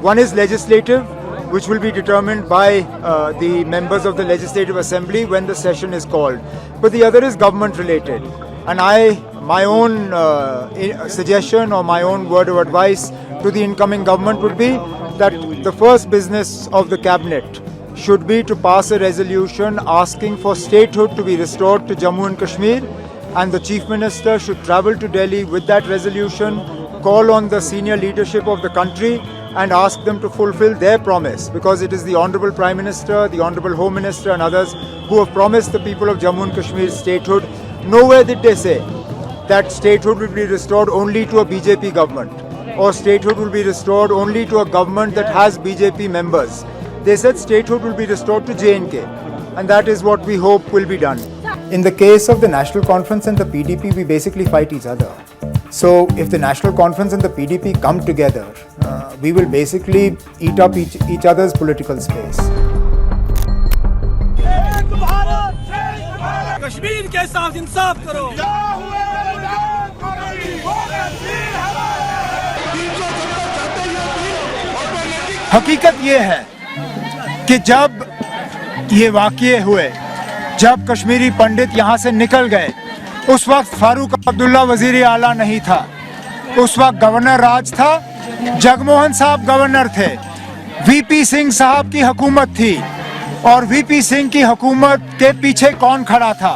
One is legislative, which will be determined by the members of the Legislative Assembly when the session is called. But the other is government related. And my own suggestion or my own word of advice to the incoming government would be that the first business of the cabinet should be to pass a resolution asking for statehood to be restored to Jammu and Kashmir, and the Chief Minister should travel to Delhi with that resolution, call on the senior leadership of the country and ask them to fulfill their promise, because it is the Honourable Prime Minister, the Honourable Home Minister and others who have promised the people of Jammu and Kashmir statehood. Nowhere did they say that statehood will be restored only to a BJP government or statehood will be restored only to a government that has BJP members. They said statehood will be restored to J&K, and that is what we hope will be done. In the case of the National Conference and the PDP, we basically fight each other. So if the National Conference and the PDP come together, we will basically eat up each other's political space. Kashmir के साथ इंसाफ करो। हकीकत ये है कि जब ये वाक़ये हुए, जब कश्मीरी पंडित यहाँ से निकल गए, उस वक्त फारूक अब्दुल्ला वजीर आला नहीं था, उस वक्त गवर्नर राज था, जगमोहन साहब गवर्नर थे, वीपी सिंह साहब की हुकूमत थी, और वीपी सिंह की हुकूमत के पीछे कौन खड़ा था?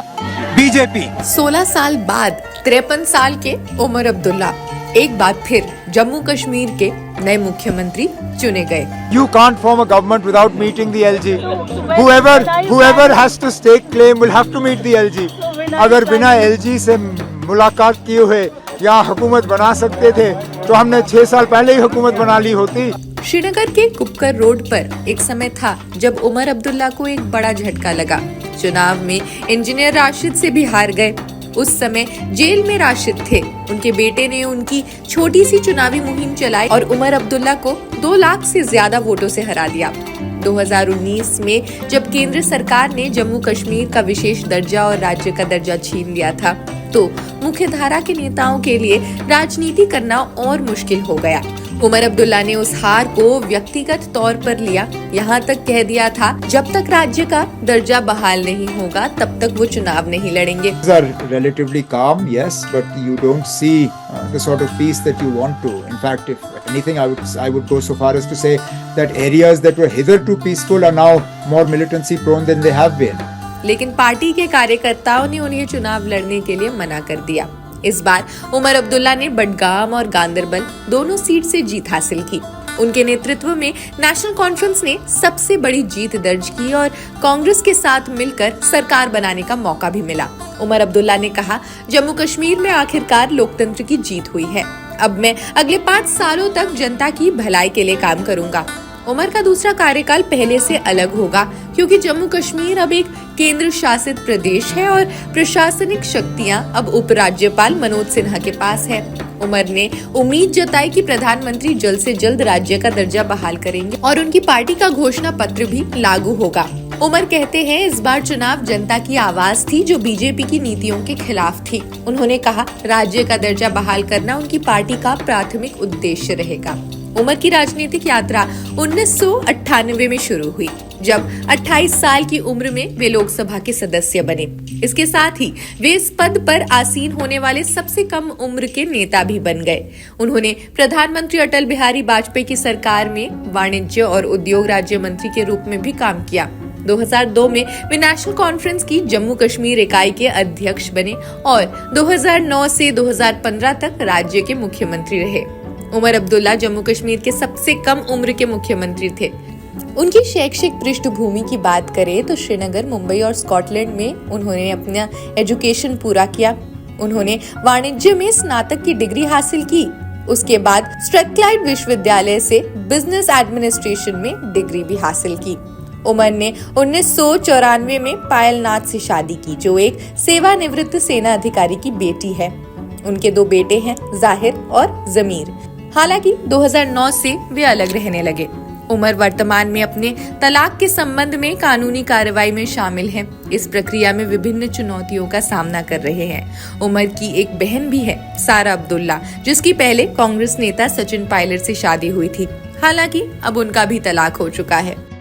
बीजेपी। 16 साल बाद 53 साल के उमर अब्दुल्ला एक बार फिर जम्मू कश्मीर के नए मुख्यमंत्री चुने गए। You can't form a government without meeting the LG. Whoever has to stake claim will have to meet the LG. अगर बिना LG से मुलाकात किए हुए यहाँ हुकूमत बना सकते थे, तो हमने 6 साल पहले ही हुकूमत बना ली होती। श्रीनगर के कुपकर रोड पर एक समय था जब उमर अब्दुल्ला को एक बड़ा झटका लगा। चुनाव में इंजीनियर राशिद से भी हार गए। उस समय जेल में राशिद थे। उनके बेटे ने उनकी छोटी सी चुनावी मुहिम चलाई और उमर अब्दुल्ला को 2 लाख से ज्यादा वोटों से हरा दिया। 2019 में जब केंद्र सरकार ने जम्मू कश्मीर का विशेष दर्जा और राज्य का दर्जा छीन लिया था, तो मुख्यधारा के नेताओं के लिए राजनीति करना और मुश्किल हो गया। उमर अब्दुल्ला ने उस हार को व्यक्तिगत तौर पर लिया, यहाँ तक कह दिया था जब तक राज्य का दर्जा बहाल नहीं होगा तब तक वो चुनाव नहीं लड़ेंगे। Relatively calm, yes, but you don't see the sort of peace that you want to. In fact, if anything, I would go so far as to say that areas that were hitherto peaceful are now more militancy prone than they have been. लेकिन party के कार्यकर्ताओं ने उन्हें चुनाव लड़ने के लिए मना कर दिया। इस बार उमर अब्दुल्ला ने बडगाम और गांदरबल दोनों सीट से जीत हासिल की। उनके नेतृत्व में नेशनल कॉन्फ्रेंस ने सबसे बड़ी जीत दर्ज की और कांग्रेस के साथ मिलकर सरकार बनाने का मौका भी मिला। उमर अब्दुल्ला ने कहा, जम्मू कश्मीर में आखिरकार लोकतंत्र की जीत हुई है। अब मैं अगले 5 सालों तक जनता की भलाई के लिए काम करूंगा। उमर का दूसरा कार्यकाल पहले से अलग होगा, क्योंकि जम्मू कश्मीर अब एक केंद्र शासित प्रदेश है और प्रशासनिक शक्तियां अब उपराज्यपाल मनोज सिन्हा के पास है। उमर ने उम्मीद जताई कि प्रधानमंत्री जल्द से जल्द राज्य का दर्जा बहाल करेंगे और उनकी पार्टी का घोषणा पत्र भी लागू होगा। उमर कहते हैं, इस बार चुनाव जनता की आवाज थी जो बीजेपी की नीतियों के खिलाफ थी। उन्होंने कहा, राज्य का दर्जा बहाल करना उनकी पार्टी का प्राथमिक उद्देश्य रहेगा। उमर की राजनीतिक यात्रा 1998 में शुरू हुई, जब 28 साल की उम्र में वे लोकसभा के सदस्य बने। इसके साथ ही वे इस पद पर आसीन होने वाले सबसे कम उम्र के नेता भी बन गए। उन्होंने प्रधानमंत्री अटल बिहारी वाजपेयी की सरकार में वाणिज्य और उद्योग राज्य मंत्री के रूप में भी काम किया। 2002 में वे नेशनल कॉन्फ्रेंस की जम्मू कश्मीर इकाई के अध्यक्ष बने और 2009 से 2015 तक राज्य के मुख्यमंत्री रहे। उमर अब्दुल्ला जम्मू कश्मीर के सबसे कम उम्र के मुख्यमंत्री थे। उनकी शैक्षिक पृष्ठभूमि की बात करें तो श्रीनगर, मुंबई और स्कॉटलैंड में उन्होंने अपना एजुकेशन पूरा किया। उन्होंने वाणिज्य में स्नातक की डिग्री हासिल की। उसके बाद स्ट्रैथक्लाइड विश्वविद्यालय से बिजनेस एडमिनिस्ट्रेशन में डिग्री भी हासिल की। उमर ने 1994 में पायल नाथ से शादी की, जो एक सेवानिवृत्त सेना अधिकारी की बेटी है। उनके 2 बेटे हैं, जाहिर और जमीर। हालांकि 2009 से वे अलग रहने लगे। उमर वर्तमान में अपने तलाक के संबंध में कानूनी कार्रवाई में शामिल हैं। इस प्रक्रिया में विभिन्न चुनौतियों का सामना कर रहे हैं। उमर की एक बहन भी है, सारा अब्दुल्ला, जिसकी पहले कांग्रेस नेता सचिन पायलट से शादी हुई थी। हालांकि अब उनका भी तलाक हो चुका है।